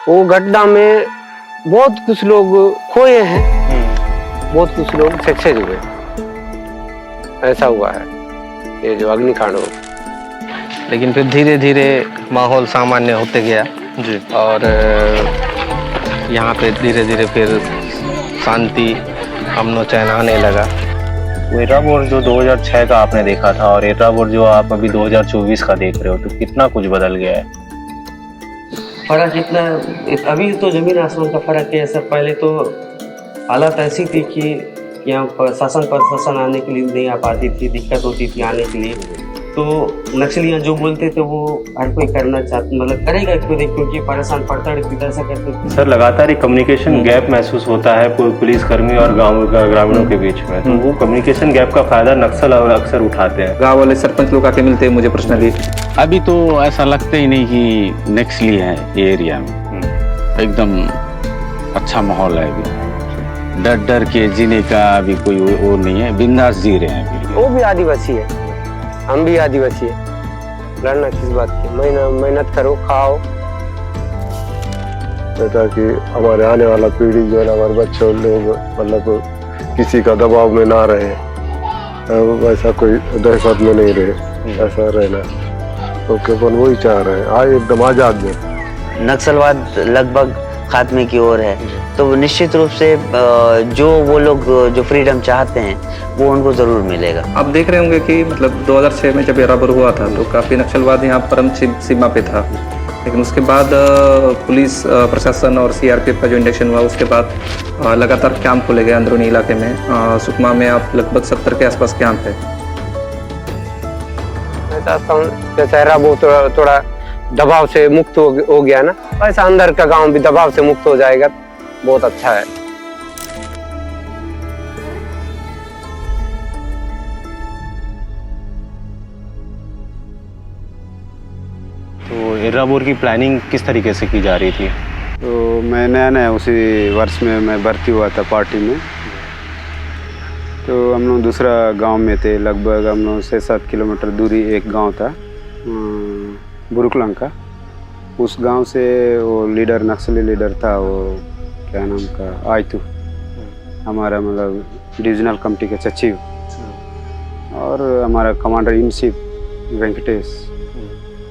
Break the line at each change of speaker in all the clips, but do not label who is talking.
वो घटना में बहुत कुछ लोग खोए हैं, बहुत कुछ लोग सक्सेस हुए। ऐसा हुआ है ये जो अग्निकांड हो।
लेकिन फिर धीरे धीरे माहौल सामान्य होते गया
जी।
और यहाँ पे धीरे धीरे फिर शांति अमन चैन आने लगा।
एर्राबोर जो 2006 का आपने देखा था और एर्राबोर जो आप अभी 2024 का देख रहे हो, तो कितना कुछ बदल गया है।
फर्क इतना, अभी तो जमीन आसमान का फर्क है सर। पहले तो हालत ऐसी थी कि यहाँ प्रशासन आने के लिए नहीं आ पाती थी, दिक्कत होती थी आने के लिए। तो नक्सलियाँ जो बोलते थे वो हर कोई करना चाहते, मतलब करेगा क्योंकि परेशान पड़ता है किधर से करते थे।
सर लगातार एक कम्युनिकेशन गैप महसूस होता है पुलिसकर्मी और ग्रामीणों के बीच में, तो वो कम्युनिकेशन गैप का फायदा नक्सल अक्सर उठाते हैं।
गाँव वाले सरपंच लोग आके मिलते हैं मुझे पर्सनली।
अभी तो ऐसा लगता ही नहीं कि नक्सली है ये एरिया में, एकदम अच्छा माहौल है। अभी डर डर के जीने का अभी कोई वो नहीं है, बिंदास जी रहे हैं अभी।
वो भी आदिवासी है, हम भी आदिवासी है, लड़ना किस बात की। मेहनत करो, खाओ,
ताकि हमारे आने वाला पीढ़ी जो है, हमारे बच्चे लोग मतलब किसी का दबाव में ना रहे, वैसा कोई दहशत में नहीं रहे, ऐसा रहना तो केवल वही चाह रहे हैं। आज एकदम आजाद में
नक्सलवाद लगभग खात्मे की ओर है, तो निश्चित रूप से जो वो लोग जो फ्रीडम चाहते हैं वो उनको जरूर मिलेगा।
आप देख रहे होंगे कि मतलब 2006 में जब एर्राबोर हुआ था तो काफ़ी नक्सलवाद यहाँ परम सीमा पे था, लेकिन उसके बाद पुलिस प्रशासन और सीआरपीएफ का जो इंडक्शन हुआ उसके बाद लगातार कैंप खोले गए अंदरूनी इलाके में। सुकमा में आप लगभग 70 के आसपास कैंप है।
मैं चाहता हूँ जैसे एर्राबोर थोड़ा दबाव से मुक्त हो गया ना, वैसा अंदर का गांव भी दबाव से मुक्त हो जाएगा, बहुत अच्छा है।
तो एर्राबोर की प्लानिंग किस तरीके से की जा रही थी?
तो मैं नया उसी वर्ष में मैं भर्ती हुआ था पार्टी में। तो हम लोग दूसरा गांव में थे, लगभग हम लोग 6-7 किलोमीटर दूरी एक गांव था बुरुकलंग का। उस गांव से वो लीडर, नक्सली लीडर था, वो क्या नाम का, आयतू, हमारा मतलब डिविजनल कमेटी के सचिव, और हमारा कमांडर इन चीफ वेंकटेश,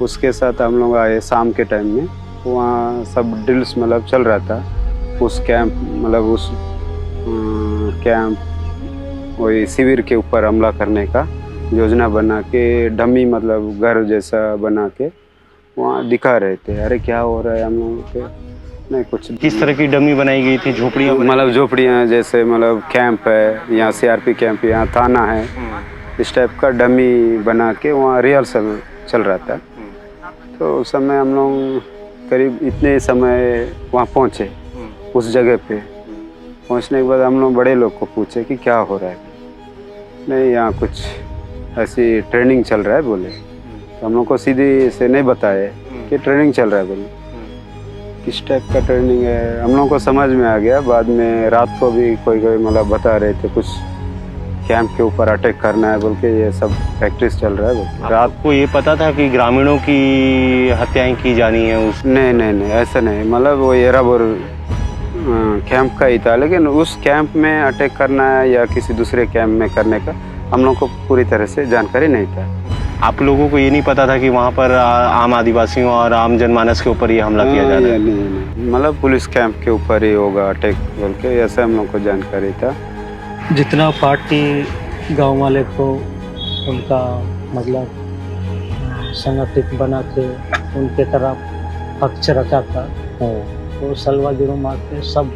उसके साथ हम लोग आए शाम के टाइम में। वहाँ सब ड्रिल्स मतलब चल रहा था उस कैंप, मतलब उस कैंप वही शिविर के ऊपर हमला करने का योजना बना के, डमी मतलब घर जैसा बना के वहाँ दिखा रहे थे। अरे क्या हो रहा है हम लोगों के, नहीं कुछ।
किस तरह की डमी बनाई गई थी? झोपड़ियाँ,
मतलब झोपड़ियाँ जैसे, मतलब कैंप है, यहाँ सीआरपी कैंप, यहाँ थाना है, इस टाइप का डमी बना के वहाँ रिहर्सल चल रहा था। तो उस समय हम लोग करीब इतने समय वहाँ पहुँचे उस जगह पे। पहुँचने के बाद हम लोग बड़े लोग को पूछे कि क्या हो रहा है। नहीं, यहाँ कुछ ऐसी ट्रेनिंग चल रहा है बोले। तो हम लोग को सीधे से नहीं बताए कि ट्रेनिंग चल रहा है बोले। किस टाइप का ट्रेनिंग है हम लोग को समझ में आ गया। बाद में रात को भी कोई मतलब बता रहे थे कुछ कैंप के ऊपर अटैक करना है बोल के, ये सब प्रैक्टिस चल रहा है बोल के।
रात को ये पता था कि ग्रामीणों की हत्याएं की जानी है उस?
नहीं ऐसा नहीं, मतलब वो एर्राबोर कैंप का ही था, लेकिन उस कैंप में अटैक करना है या किसी दूसरे कैंप में करने का हम लोग को पूरी तरह से जानकारी नहीं था।
आप लोगों को ये नहीं पता था कि वहाँ पर आम आदिवासियों और आम जनमानस के ऊपर ये हमला किया जा रहा है?
नहीं, मतलब पुलिस कैंप के ऊपर ही होगा अटैक बोल के, ऐसा हम लोग को जानकारी था।
जितना पार्टी गांव वाले को उनका मतलब संगठित बना के उनके तरफ पक्ष रखा था, तो सलवा गिरो मार के सब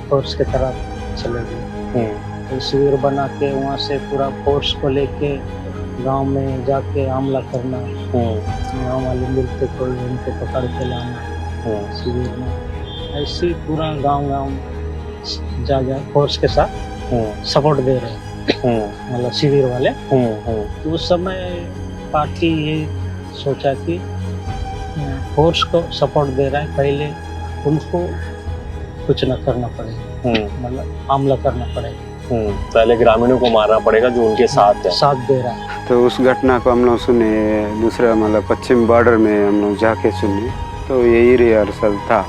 फोर्स के तरफ चले गए। तो शिविर बना के वहाँ से पूरा फोर्स को लेके गांव में जाके हमला करना, गांव वाले मिलते कोई उनको पकड़ के लाना शिविर में। ऐसे पूरा गांव जा फोर्स के साथ सपोर्ट दे रहे हैं, मतलब शिविर वाले। तो उस समय पार्टी ये सोचा कि फोर्स को सपोर्ट दे रहा है, पहले उनको कुछ न करना पड़ेगा, मतलब हमला करना पड़ेगा।
पहले ग्रामीणों को मारना पड़ेगा जो उनके साथ
दे रहा है।
तो उस घटना को हम लोग सुने, दूसरा मतलब पश्चिम बॉर्डर में हम लोग जाके सुने, तो यही रिहर्सल था।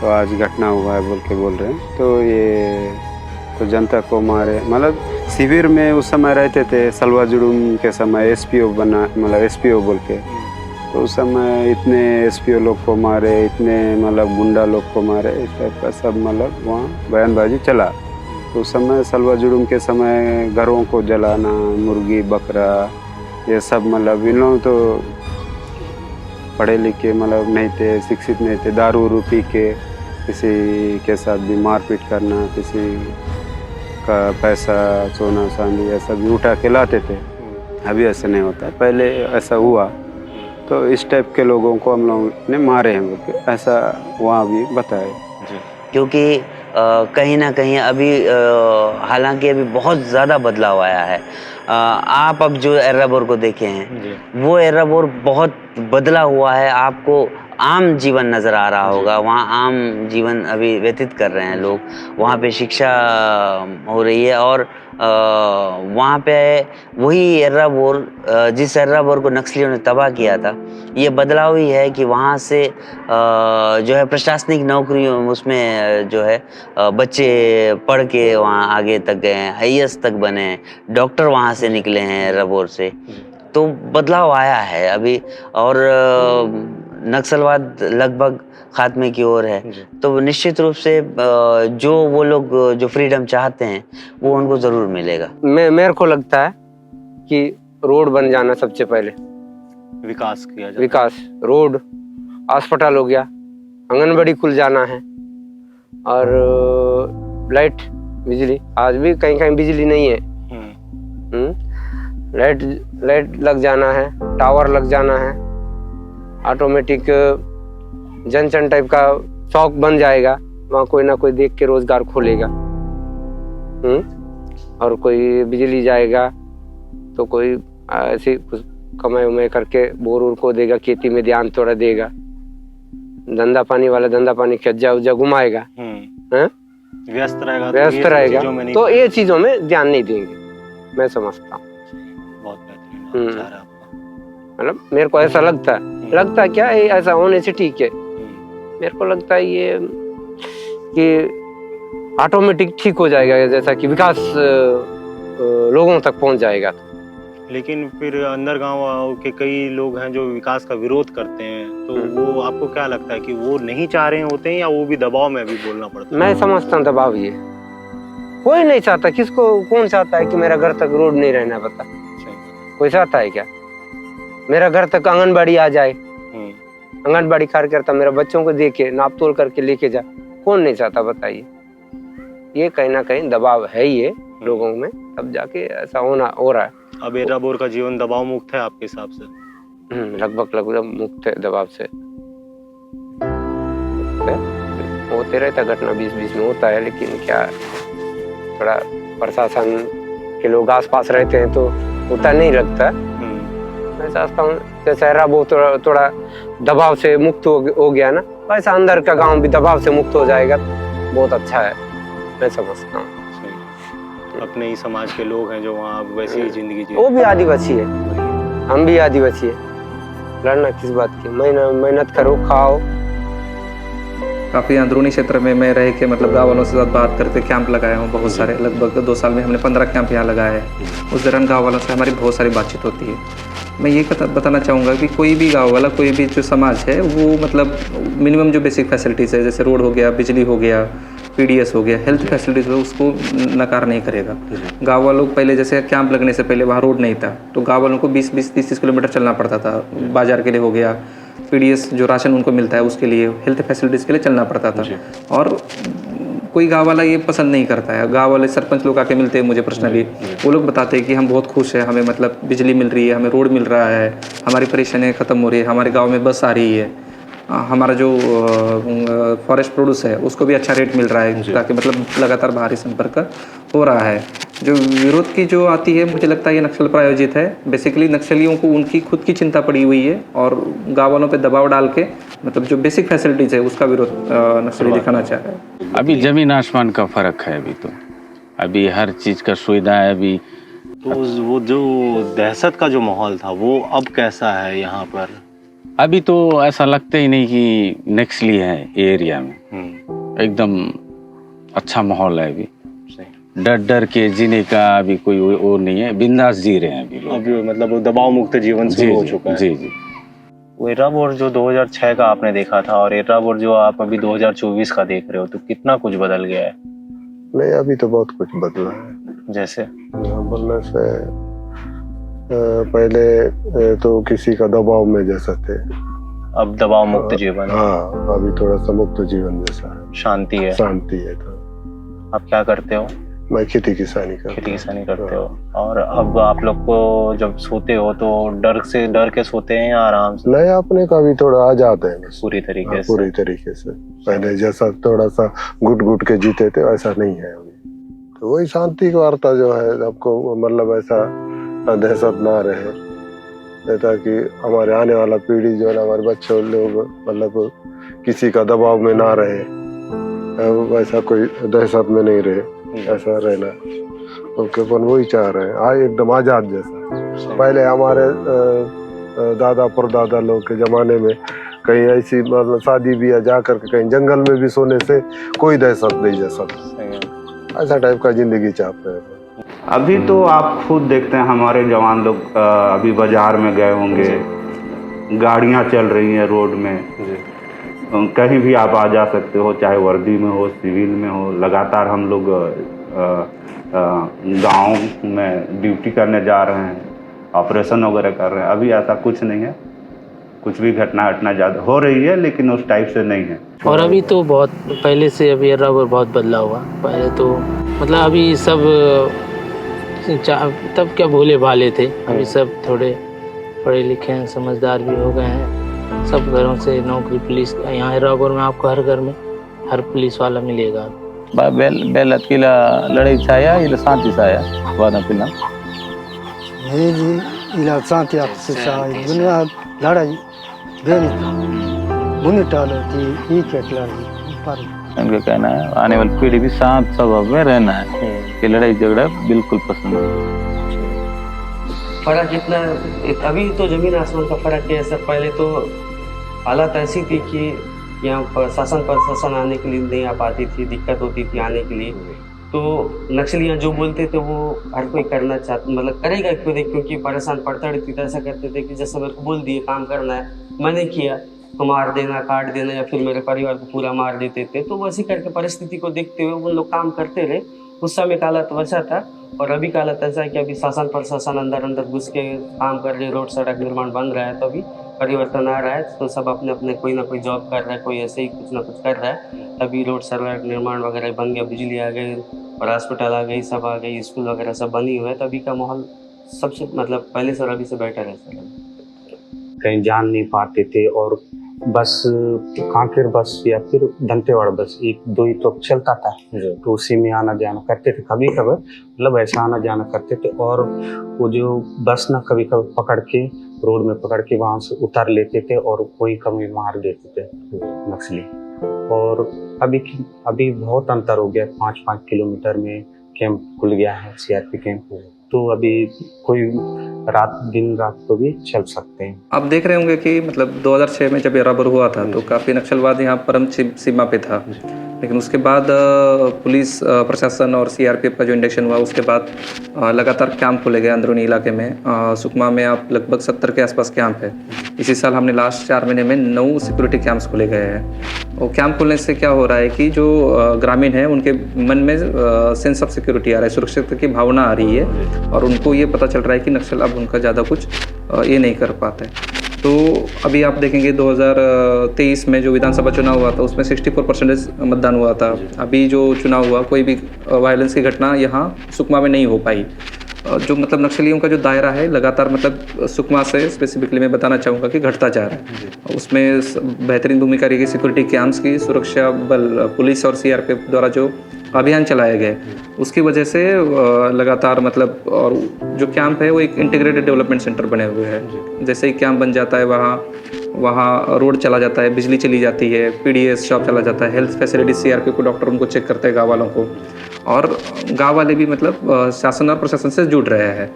तो आज घटना हुआ है बोल के बोल रहे हैं। तो ये तो जनता को मारे, मतलब शिविर में उस समय रहते थे, सलवा जुड़ूम के समय एसपीओ बना, मतलब एसपीओ बोल के, तो उस समय इतने एसपीओ लोग को मारे, इतने मतलब गुंडा लोग को मारे, इस टाइप का सब मतलब वहाँ बयानबाजी चला। तो उस समय सलवा जुड़ूम के समय घरों को जलाना, मुर्गी बकरा ये सब, मतलब इन लोग तो पढ़े लिखे मतलब नहीं थे, शिक्षित नहीं थे, दारू उरू पी के किसी के साथ भी मारपीट करना, किसी का पैसा सोना चांदी ऐसा भी उठा के लाते थे। अभी ऐसा नहीं होता, पहले ऐसा हुआ तो इस टाइप के लोगों को हम लोग ने मारे हैं बोल के ऐसा वहाँ भी बताए।
क्योंकि कहीं ना कहीं अभी हालांकि अभी बहुत ज़्यादा बदलाव आया है। आप अब जो एर्राबोर को देखे हैं वो एर्राबोर बहुत बदला हुआ है। आपको आम जीवन नज़र आ रहा होगा, वहाँ आम जीवन अभी व्यतीत कर रहे हैं लोग, वहाँ पे शिक्षा हो रही है और वहाँ पे वही एर्राबोर, जिस एर्राबोर को नक्सलियों ने तबाह किया था, ये बदलाव ही है कि वहाँ से जो है प्रशासनिक नौकरियों उसमें जो है बच्चे पढ़ के वहाँ आगे तक गए हैं, IAS तक बने हैं, डॉक्टर वहाँ से निकले हैं एर्राबोर से। तो बदलाव आया है अभी और नक्सलवाद लगभग खात्मे की ओर है। तो निश्चित रूप से जो वो लोग जो फ्रीडम चाहते हैं वो उनको जरूर मिलेगा।
मेरे को लगता है कि रोड बन जाना सबसे पहले,
विकास किया जाए,
विकास, रोड, अस्पताल हो गया, आंगनबाड़ी खुल जाना है और लाइट, बिजली, आज भी कहीं कहीं बिजली नहीं है, लाइट लग जाना है, टावर लग जाना है, ऑटोमेटिक जंक्शन टाइप का चौक बन जाएगा, वहाँ कोई ना कोई देख के रोजगार खोलेगा। और कोई बिजली जाएगा तो कोई ऐसी कुछ कमाई उमाई करके बोर उर को देगा, खेती में ध्यान थोड़ा देगा, धंधा पानी वाला धंधा पानी खज्जा उज्जा घुमाएगा,
व्यस्त
रहेगा तो ये चीजों में ध्यान नहीं देंगे, मैं समझता हूँ।
बहुत बेहतरीन,
मतलब मेरे को ऐसा लगता है क्या ऐसा होने से ठीक है। मेरे को लगता है ये कि ऑटोमेटिक ठीक हो जाएगा, जैसा कि विकास लोगों तक पहुंच जाएगा।
लेकिन फिर अंदर गांव के कई लोग हैं जो विकास का विरोध करते हैं, तो वो आपको क्या लगता है कि वो नहीं चाह रहे होते हैं या वो भी दबाव में भी बोलना पड़ता है?
मैं समझता हूँ दबाव ही है, कोई नहीं चाहता, किसको कौन चाहता है कि मेरा घर तक रोड नहीं रहना, बता कोई चाहता है क्या? मेरा घर तक आंगनबाड़ी आ जाए, आंगनबाड़ी कार्यकर्ता मेरे बच्चों को देखे नाप तोल करके लेके जा, कौन नहीं चाहता बताइए? ये कहीं ना कहीं दबाव है ये लोगों में, तब जाके ऐसा हो रहा है।
अब एर्राबोर का जीवन दबाव मुक्त है आपके हिसाब से?
लगभग मुक्त है दबाव से। होते रहता घटना, बीच में होता है, लेकिन क्या थोड़ा प्रशासन के लोग आस पास रहते हैं तो उतना नहीं लगता। मैं समझता हूँ जैसे एर्राबोर थोड़ा दबाव से मुक्त हो गया ना, वैसा अंदर का गांव भी दबाव से मुक्त हो जाएगा, बहुत अच्छा है, मैं समझता हूँ।
अपने ही समाज के लोग हैं जो वहाँ वैसी ही जिंदगी जी,
वो भी आदिवासी है, हम भी आदिवासी है, लड़ना किस बात की? मेहनत करो, खाओ।
काफ़ी अंदरूनी क्षेत्र में मैं रह के मतलब गाँव वालों से साथ बात करते कैंप लगाया हूँ बहुत सारे, लगभग 2 साल में हमने 15 कैंप यहाँ लगाए हैं। उस दौरान गाँव वालों से हमारी बहुत सारी बातचीत होती है। मैं ये बताना चाहूँगा कि कोई भी गाँव वाला, कोई भी जो समाज है वो मतलब मिनिमम जो बेसिक फैसिलिटीज़ है, जैसे रोड हो गया, बिजली हो गया, PDS हो गया, हेल्थ फैसिलिटीज़ हो, उसको नकार नहीं करेगा। गाँव वालों को पहले जैसे कैंप लगने से पहले वहाँ रोड नहीं था, तो गाँव वालों को 20-20, 30-30 किलोमीटर चलना पड़ता था, बाजार के लिए हो गया, PDS जो राशन उनको मिलता है उसके लिए, हेल्थ फैसिलिटीज़ के लिए चलना पड़ता था। और कोई गाँव वाला ये पसंद नहीं करता है। गाँव वाले सरपंच लोग आके मिलते हैं मुझे पर्सनली, वो लोग बताते हैं कि हम बहुत खुश हैं, हमें मतलब बिजली मिल रही है, हमें रोड मिल रहा है, हमारी परेशानियाँ ख़त्म हो रही है, हमारे गाँव में बस आ रही है, हमारा जो फॉरेस्ट प्रोड्यूस है उसको भी अच्छा रेट मिल रहा है, ताकि मतलब लगातार बाहरी संपर्क हो रहा है। जो विरोध की जो आती है, मुझे लगता है ये नक्सल प्रायोजित है। बेसिकली नक्सलियों को उनकी खुद की चिंता पड़ी हुई है और गाँव वालों पे दबाव डाल के मतलब जो बेसिक फैसिलिटीज़ है उसका विरोध नक्सली दिखाना चाह रहे हैं।
अभी ज़मीन आसमान का फ़र्क है। अभी हर चीज़ का सुविधा है। अभी
तो वो जो दहशत का जो माहौल था वो अब कैसा है यहाँ पर?
अभी तो ऐसा लगता ही नहीं कि नक्सली है ये एरिया में। एकदम अच्छा माहौल है अभी। डर डर के जीने का अभी कोई वो नहीं है, बिंदास जी रहे हैं अभी लोग।
अभी मतलब दबाव मुक्त जीवन शुरू हो चुका है।
जी जी।
वो एर्राबोर जो 2006 का आपने देखा था और एर्राबोर जो आप अभी 2024 का देख रहे हो, तो कितना कुछ बदल गया है?
नहीं, अभी तो बहुत कुछ बदला है।
जैसे
बोलने से पहले तो किसी का दबाव में जैसा थे,
अब दबाव मुक्त जीवन है।
हाँ, अभी थोड़ा सा मुक्त जीवन जैसा है,
शांति है।
शांति है। तो
आप क्या करते हो?
मैं खेती किसानी
करते हो। और अब आप लोग को जब सोते हो तो डर के सोते हैं या आराम से?
नहीं, अपने का भी थोड़ा आ जाते हैं बस।
पूरी तरीके से?
पूरी तरीके से। पहले जैसा थोड़ा सा घुट घुट के जीते थे वैसा नहीं है अभी। तो वही शांति की वार्ता जो है, आपको मतलब ऐसा दहशत ना रहे, ताकि हमारे आने वाला पीढ़ी जो है, हमारे बच्चे लोग मतलब किसी का दबाव में ना रहे, वैसा कोई दहशत में नहीं रहे, ऐसा रहना। उनके अपन वही चाह रहे हैं, आज एकदम आजाद जैसा। पहले हमारे दादा परदादा लोग के जमाने में कहीं ऐसी मतलब शादी ब्याह जा करके कहीं जंगल में भी सोने से कोई दहशत नहीं जैसा, ऐसा टाइप का जिंदगी चाहते हैं।
अभी तो आप खुद देखते हैं, हमारे जवान लोग अभी बाजार में गए होंगे, गाड़ियां चल रही हैं रोड में, कहीं भी आप आ जा सकते हो, चाहे वर्दी में हो, सिविल में हो। लगातार हम लोग गांव में ड्यूटी करने जा रहे हैं, ऑपरेशन वगैरह कर रहे हैं। अभी ऐसा कुछ नहीं है, कुछ भी घटना ज़्यादा हो रही है लेकिन उस टाइप से नहीं है।
और अभी तो बहुत पहले से अभी एर्राबोर बहुत बदलाव हुआ। पहले तो मतलब अभी सब तब क्या भोले भाले थे, अभी सब थोड़े पढ़े लिखे हैं, समझदार भी हो गए हैं। सब घरों से नौकरी, पुलिस। यहाँ एर्राबोर में आपको हर घर में हर पुलिस वाला मिलेगा।
बेलत किला लड़ाई छाया इला शांति छाया वादा पिला
ये जी इला शांति आपसे छाया दुनिया लड़ाई बेनी बुनी टालो की ई केटला पर
उनका कहना है आने वाली पीढ़ी भी शांत स्वभाव में रहना है, कि लड़ाई झगड़ा बिल्कुल पसंद है।
फर्क इतना, अभी तो जमीन आसमान का फर्क है सर। पहले तो हालत ऐसी थी कि यहाँ प्रशासन आने के लिए नहीं आ पाती थी, दिक्कत होती थी आने के लिए। तो नक्सलियाँ जो बोलते थे वो हर कोई करना चाहता, मतलब करेगा क्योंकि परेशान पड़ता रहती थी। ऐसा करते थे कि जैसे मेरे को बोल दिए काम करना है, मैंने किया तो मार देना, काट देना, या फिर मेरे परिवार को पूरा मार देते थे। तो वैसे करके परिस्थिति को देखते हुए वो लोग काम करते रहे। उस समय का हालत वैसा था। और अभी का हालत ऐसा है कि अभी शासन प्रशासन अंदर घुस के काम कर रहे, रोड सड़क निर्माण बन रहा है, तो अभी परिवर्तन आ रहा है। तो सब अपने अपने कोई ना कोई जॉब कर रहा है, कोई ऐसे ही कुछ ना कुछ कर रहा है। अभी रोड सड़क निर्माण वगैरह बन गया, बिजली आ गई और हॉस्पिटल आ गई, सब आ गई, स्कूल वगैरह सब बनी हुए है। तो अभी का माहौल सबसे मतलब पहले से और अभी से बेटर है सर।
कहीं जान नहीं पाते थे, और बस कांकेर बस या फिर दंतेवाड़ा बस एक दो ही तो चलता था, तो उसी में आना जाना करते थे। कभी कभी मतलब ऐसा आना जाना करते थे। और वो जो बस ना कभी कभी पकड़ के रोड में पकड़ के वहाँ से उतार लेते थे और कोई कभी मार देते थे नक्सली। और अभी बहुत अंतर हो गया, 5-5 किलोमीटर में कैंप खुल गया है, सीआरपी कैंप। तो अभी कोई दिन रात को भी चल सकते हैं।
आप देख रहे होंगे कि मतलब 2006 में जब एर्राबोर हुआ था तो काफ़ी नक्सलवाद यहाँ परम सीमा पे था, लेकिन उसके बाद पुलिस प्रशासन और सीआरपीएफ का जो इंडक्शन हुआ उसके बाद लगातार कैंप खोले गए अंदरूनी इलाके में। सुकमा में आप लगभग 70 के आसपास कैंप है। इसी साल हमने लास्ट 4 महीने में 9 सिक्योरिटी कैंप्स खोले गए हैं। और कैंप खोलने से क्या हो रहा है कि जो ग्रामीण हैं उनके मन में सेंस ऑफ सिक्योरिटी आ रहा है, सुरक्षित की भावना आ रही है, और उनको ये पता चल रहा है कि नक्सल अब उनका ज़्यादा कुछ ये नहीं कर पाते। तो अभी आप देखेंगे 2023 में जो विधानसभा चुनाव हुआ था उसमें 64% मतदान हुआ था। अभी जो चुनाव हुआ कोई भी वायलेंस की घटना यहाँ सुकमा में नहीं हो पाई। जो मतलब नक्सलियों का जो दायरा है लगातार मतलब सुकमा से स्पेसिफिकली मैं बताना चाहूँगा कि घटता जा रहा है। उसमें बेहतरीन भूमिका रही सिक्योरिटी कैंप्स की, सुरक्षा बल पुलिस और सीआरपीएफ द्वारा जो अभियान चलाए गए उसकी वजह से लगातार मतलब, और जो कैंप है वो एक इंटीग्रेटेड डेवलपमेंट सेंटर बने हुए हैं। जैसे ही कैंप बन जाता है वहाँ रोड चला जाता है, बिजली चली जाती है, पीडीएस शॉप चला जाता है, हेल्थ फैसिलिटी सीआरपी को डॉक्टर उनको चेक करते हैं गाँव वालों को, और गाँव वाले भी मतलब शासन और प्रशासन से जुड़ रहे हैं।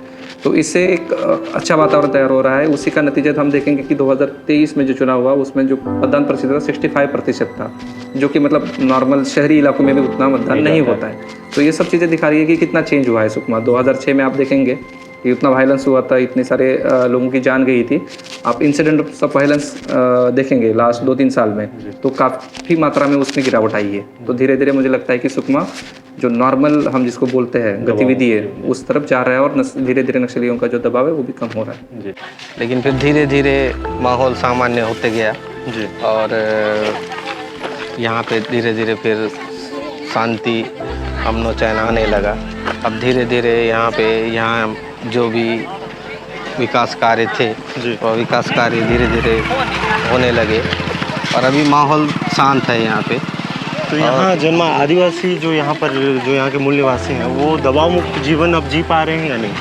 तो इससे एक अच्छा वातावरण तैयार हो रहा है। उसी का नतीजा हम देखेंगे कि 2023 में जो चुनाव हुआ उसमें जो मतदान प्रतिशत 65% था, जो कि मतलब नॉर्मल शहरी इलाकों में भी उतना मतदान नहीं होता है। तो ये सब चीज़ें दिखा रही है कि कितना चेंज हुआ है सुकमा। 2006 में आप देखेंगे कि उतना वायलेंस हुआ था, इतने सारे लोगों की जान गई थी। आप इंसिडेंट ऑफ वायलेंस देखेंगे लास्ट 2-3 साल में, तो काफ़ी मात्रा में उसमें गिरावट आई है। तो धीरे धीरे मुझे लगता है कि सुकमा जो नॉर्मल हम जिसको बोलते हैं गतिविधि है उस तरफ जा रहा है, और धीरे धीरे नक्सलियों का जो दबाव है वो भी कम हो रहा है।
लेकिन फिर धीरे धीरे माहौल सामान्य होते गया जी, और यहाँ पे धीरे धीरे फिर शांति अमन चैन आने लगा। अब धीरे धीरे यहाँ जो भी विकास कार्य थे और विकास कार्य धीरे धीरे होने लगे, और अभी माहौल शांत है यहाँ पे।
तो यहाँ जन्म आदिवासी जो यहाँ के मूल निवासी हैं वो दबाव मुक्त जीवन अब जी पा रहे हैं या नहीं?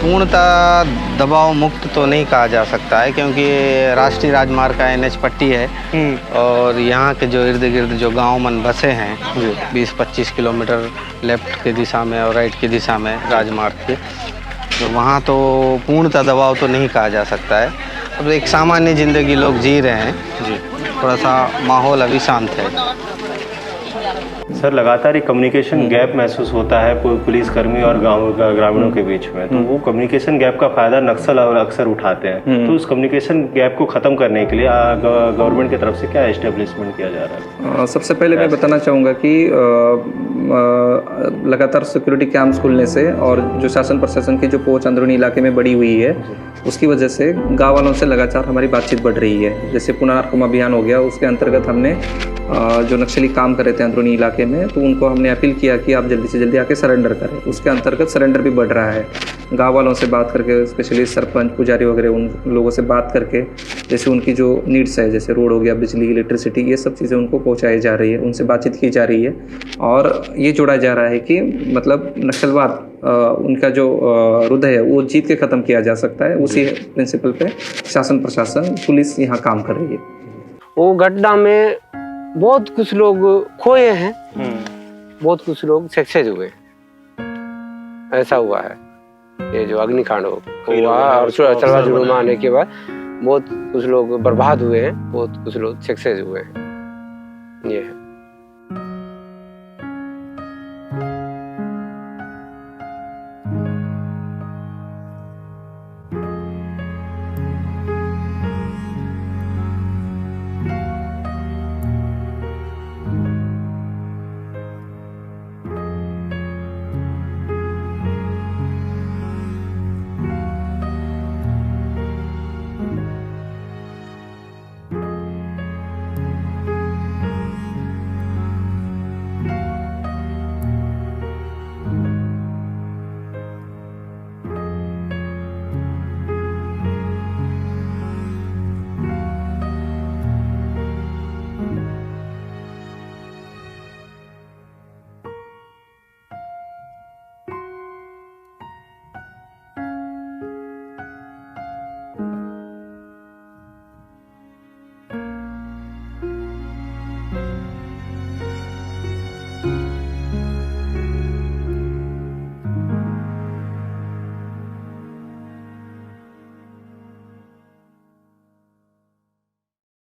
पूर्णतः दबाव मुक्त तो नहीं कहा जा सकता है, क्योंकि राष्ट्रीय राजमार्ग का NH पट्टी है, और यहाँ के जो इर्द गिर्द जो गांव मन बसे हैं 20-25 किलोमीटर लेफ्ट की दिशा में और राइट की दिशा में राजमार्ग के, तो वहाँ तो पूर्णतः दबाव तो नहीं कहा जा सकता है। अब एक सामान्य ज़िंदगी लोग जी रहे हैं जी, थोड़ा सा माहौल अभी शांत है।
सर, लगातार एक कम्युनिकेशन गैप महसूस होता है पुलिसकर्मी और ग्रामीणों के बीच में, तो वो कम्युनिकेशन गैप का फायदा नक्सल और अक्सर उठाते हैं। तो उस कम्युनिकेशन गैप को ख़त्म करने के लिए गवर्नमेंट की तरफ से क्या एस्टेब्लिशमेंट किया जा रहा है?
सबसे पहले मैं बताना चाहूँगा कि लगातार सिक्योरिटी कैंप्स खुलने से और जो शासन प्रशासन की जो पहुँच अंदरूनी इलाके में बढ़ी हुई है, उसकी वजह से गाँव वालों से लगातार हमारी बातचीत बढ़ रही है। जैसे पुनर्वास अभियान हो गया, उसके अंतर्गत हमने जो नक्सली काम कर रहे थे अंदरूनी इलाके में, तो उनको हमने अपील किया कि आप जल्दी से जल्दी आके सरेंडर करें। उसके अंतर्गत सरेंडर भी बढ़ रहा है। गांव वालों से बात करके, स्पेशली सरपंच पुजारी वगैरह, उन लोगों से बात करके जैसे उनकी जो नीड्स है, जैसे रोड हो गया, बिजली, इलेक्ट्रिसिटी, ये सब चीज़ें उनको पहुंचाई जा रही है, उनसे बातचीत की जा रही है। और ये जोड़ा जा रहा है कि मतलब नक्सलवाद उनका जो हृदय है वो जीत के ख़त्म किया जा सकता है। उसी प्रिंसिपल पे शासन प्रशासन पुलिस यहाँ काम कर रही है।
वो गड्ढा में बहुत कुछ लोग खोए हैं, बहुत कुछ लोग सक्सेस हुए, ऐसा हुआ है। ये जो अग्निकांड हुआ और चलवा जुड़ूमा आने के बाद बहुत कुछ लोग बर्बाद हुए हैं, बहुत कुछ लोग सक्सेस हुए हैं, ये है।